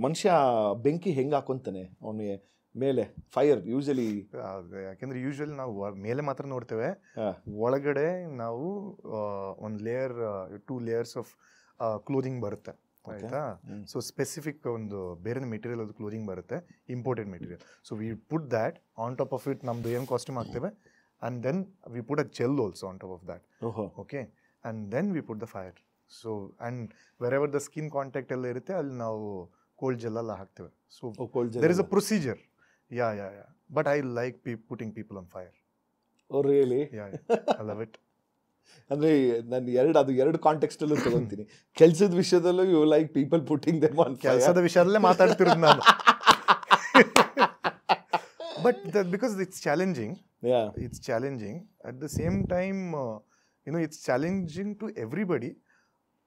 ಮನುಷ್ಯ ಬೆಂಕಿ ಹೆಂಗೆ ಹಾಕೊಂತಾನೆ ಅವನಿಗೆ ಮೇಲೆ ಫೈರ್ ಯೂಶಲಿ? ಯಾಕೆಂದ್ರೆ ಯೂಶಲಿ ನಾವು ಮೇಲೆ ಮಾತ್ರ ನೋಡ್ತೇವೆ, ಒಳಗಡೆ ನಾವು ಒಂದು ಲೇಯರ್ 2 ಲೇಯರ್ಸ್ ಆಫ್ ಕ್ಲೋದಿಂಗ್ ಬರುತ್ತೆ ಆಯ್ತಾ. ಸೊ ಸ್ಪೆಸಿಫಿಕ್ ಒಂದು ಬೇರೆ ಮೆಟೀರಿಯಲ್ ಅದು ಕ್ಲೋದಿಂಗ್ ಬರುತ್ತೆ, imported material. So we put that on top of it, ನಮ್ದು ಏನು ಕಾಸ್ಟ್ಯೂಮ್ ಹಾಕ್ತೇವೆ, and then we put a gel also on top of that. Okay, and then we put the fire. So and wherever the skin contact ಎಲ್ಲ ಇರುತ್ತೆ ಅಲ್ಲಿ ನಾವು cold gel ಎಲ್ಲ ಹಾಕ್ತೇವೆ. So there is a procedure. Yeah. But I like putting people on fire. Oh really? Yeah. I love it. ಅಂದ್ರೆ ನಾನು ಎರಡು context ಅಲ್ಲೂ ತಗೊಂತೀನಿ. ಕೆಲಸದ ವಿಷಯದಲ್ಲೂ you like people putting them on fire. ಕೆಲಸದ ವಿಷಯದಲ್ಲೇ ಮಾತಾಡ್ತಿರೋದು ನಾನು. But because it's challenging. Yeah, it's challenging. At the same time, it's challenging to everybody,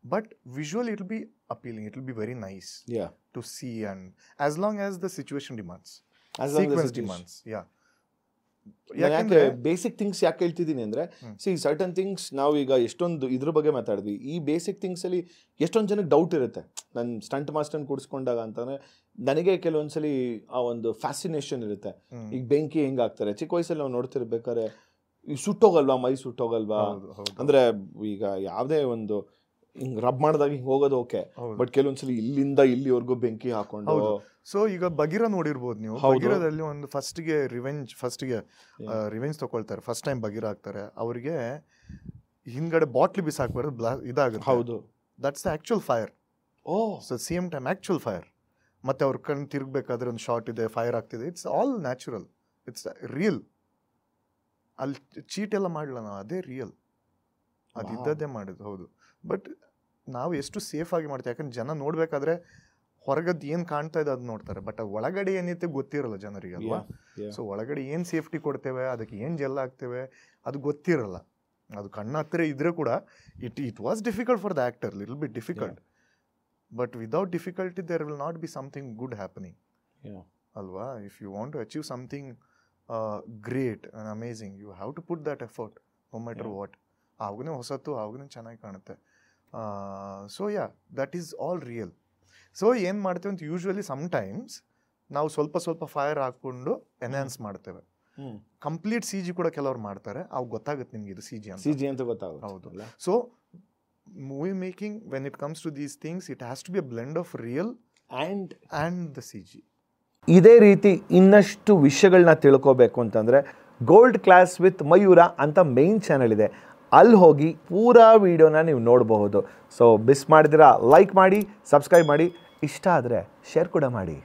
but visually it will be appealing. It will be very nice to see, and as long as the situation demands, sequence demands. ಯಾಕೆ basic things ಯಾಕೆ ಹೇಳ್ತಿದ್ದೀನಿ ಅಂದರೆ, C certain things ನಾವು ಈಗ ಎಷ್ಟೊಂದು ಇದ್ರ ಬಗ್ಗೆ ಮಾತಾಡಿದ್ವಿ. ಈ ಬೇಸಿಕ್ ಥಿಂಗ್ಸಲ್ಲಿ ಎಷ್ಟೊಂದು ಜನಕ್ಕೆ ಡೌಟ್ ಇರುತ್ತೆ. ನಾನು ಸ್ಟಂಟ್ ಮಾಸ್ಟರ್ನ ಕೂಡಿಸ್ಕೊಂಡಾಗ ಅಂತಂದರೆ ನನಗೆ ಕೆಲವೊಂದ್ಸಲಿ ಆ ಒಂದು ಫ್ಯಾಸಿನೇಷನ್ ಇರುತ್ತೆ. ಈಗ ಬೆಂಕಿ ಹೆಂಗೆ ಆಗ್ತಾರೆ, ಚಿಕ್ಕ ವಯಸ್ಸಲ್ಲಿ ನಾವು ನೋಡ್ತಿರ್ಬೇಕಾದ್ರೆ ಈ ಸುಟ್ಟೋಗಲ್ವಾ, ಮೈ ಸುಟ್ಟೋಗಲ್ವಾ ಅಂದರೆ, ಈಗ ಯಾವುದೇ ಒಂದು ಹಿಂಗೆ ರಬ್ ಮಾಡಿದಾಗ ಹಿಂಗೆ ಹೋಗೋದು ಓಕೆ, ಬಟ್ ಕೆಲವೊಂದ್ಸಲಿ ಇಲ್ಲಿಂದ ಇಲ್ಲಿವರೆಗೂ ಬೆಂಕಿ ಹಾಕೊಂಡು. ಸೊ ಈಗ ಬಗೀರ ನೋಡಿರ್ಬೋದು ನೀವು. ಬಗೀರದಲ್ಲಿ ಒಂದು ಫಸ್ಟ್ಗೆ ರಿವೆಂಜ್ ತಗೊಳ್ತಾರೆ. ಫಸ್ಟ್ ಟೈಮ್ ಬಗೀರ ಹಾಕ್ತಾರೆ, ಅವರಿಗೆ ಹಿಂದ್ಗಡೆ ಬಾಟ್ಲಿ ಬಿಸಾಕ್ಬಾರ್ದು, ಇದಾಗುತ್ತೆ. ಹೌದು, that's the actual fire. So same time actual fire. ಮತ್ತೆ ಅವ್ರ ಕಣ್ಣು ತಿರುಗಬೇಕಾದ್ರೆ ಒಂದು ಶಾರ್ಟ್ ಇದೆ, ಫೈರ್ ಆಗ್ತಿದೆ. It's all natural, it's real. ಅಲ್ಲಿ ಚೀಟ್ ಎಲ್ಲ ಮಾಡಲ್ಲ ನಾವು, ಅದೇ ರಿಯಲ್, ಅದಿದ್ದದ್ದೇ ಮಾಡಿದ್ದು. ಹೌದು, ಬಟ್ ನಾವು ಎಷ್ಟು ಸೇಫ್ ಆಗಿ ಮಾಡ್ತೀವಿ. ಯಾಕಂದ್ರೆ ಜನ ನೋಡ್ಬೇಕಾದ್ರೆ ಹೊರಗದ್ದು ಏನು ಕಾಣ್ತಾ ಇದೆ ಅದು ನೋಡ್ತಾರೆ, ಬಟ್ ಒಳಗಡೆ ಏನೈತೆ ಗೊತ್ತಿರಲ್ಲ ಜನರಿಗೆ ಅಲ್ವಾ. ಸೊ ಒಳಗಡೆ ಏನು ಸೇಫ್ಟಿ ಕೊಡ್ತೇವೆ, ಅದಕ್ಕೆ ಏನು ಜೆಲ್ ಹಾಕ್ತೇವೆ ಅದು ಗೊತ್ತಿರಲ್ಲ. ಅದು ಕಣ್ಣ ಹತ್ತಿರ ಇದ್ರೆ ಕೂಡ it was difficult for the actor, little bit difficult. But without difficulty there will not be something good happening ಅಲ್ವಾ. If you want to achieve something great and amazing, you have to put that effort no matter what. ಆವಾಗನೇ ಹೊಸತು, ಆವಾಗನೇ ಚೆನ್ನಾಗಿ ಕಾಣುತ್ತೆ. So that is all real. So ಏನು ಮಾಡ್ತೇವೆ ಅಂತ usually sometimes ನಾವು ಸ್ವಲ್ಪ ಫೈರ್ ಹಾಕ್ಕೊಂಡು ಎನ್ಹಾನ್ಸ್ ಮಾಡ್ತೇವೆ. ಕಂಪ್ಲೀಟ್ ಸಿ ಜಿ ಕೂಡ ಕೆಲವ್ರು ಮಾಡ್ತಾರೆ, ಅವು ಗೊತ್ತಾಗುತ್ತೆ ನಿಮ್ಗೆ ಇದು ಸಿ ಜಿ ಅಂತ ಗೊತ್ತಾಗುತ್ತೆ. ಹೌದು. So movie making when it comes to these things, it has to be a blend of real and the C G. ಇದೇ ರೀತಿ ಇನ್ನಷ್ಟು ವಿಷಯಗಳನ್ನ ತಿಳ್ಕೋಬೇಕು ಅಂತಂದರೆ ಗೋಲ್ಡ್ ಕ್ಲಾಸ್ ವಿತ್ ಮಯೂರ ಅಂತ ಮೇನ್ ಚಾನಲ್ ಇದೆ, ಅಲ್ಲಿ ಹೋಗಿ ಪೂರಾ ವಿಡಿಯೋನ ನೀವು ನೋಡಬಹುದು. ಸೊ ಮಿಸ್ ಮಾಡಿದಿರಾ ಲೈಕ್ ಮಾಡಿ, ಸಬ್ಸ್ಕ್ರೈಬ್ ಮಾಡಿ, ಇಷ್ಟ ಆದರೆ ಶೇರ್ ಕೂಡ ಮಾಡಿ.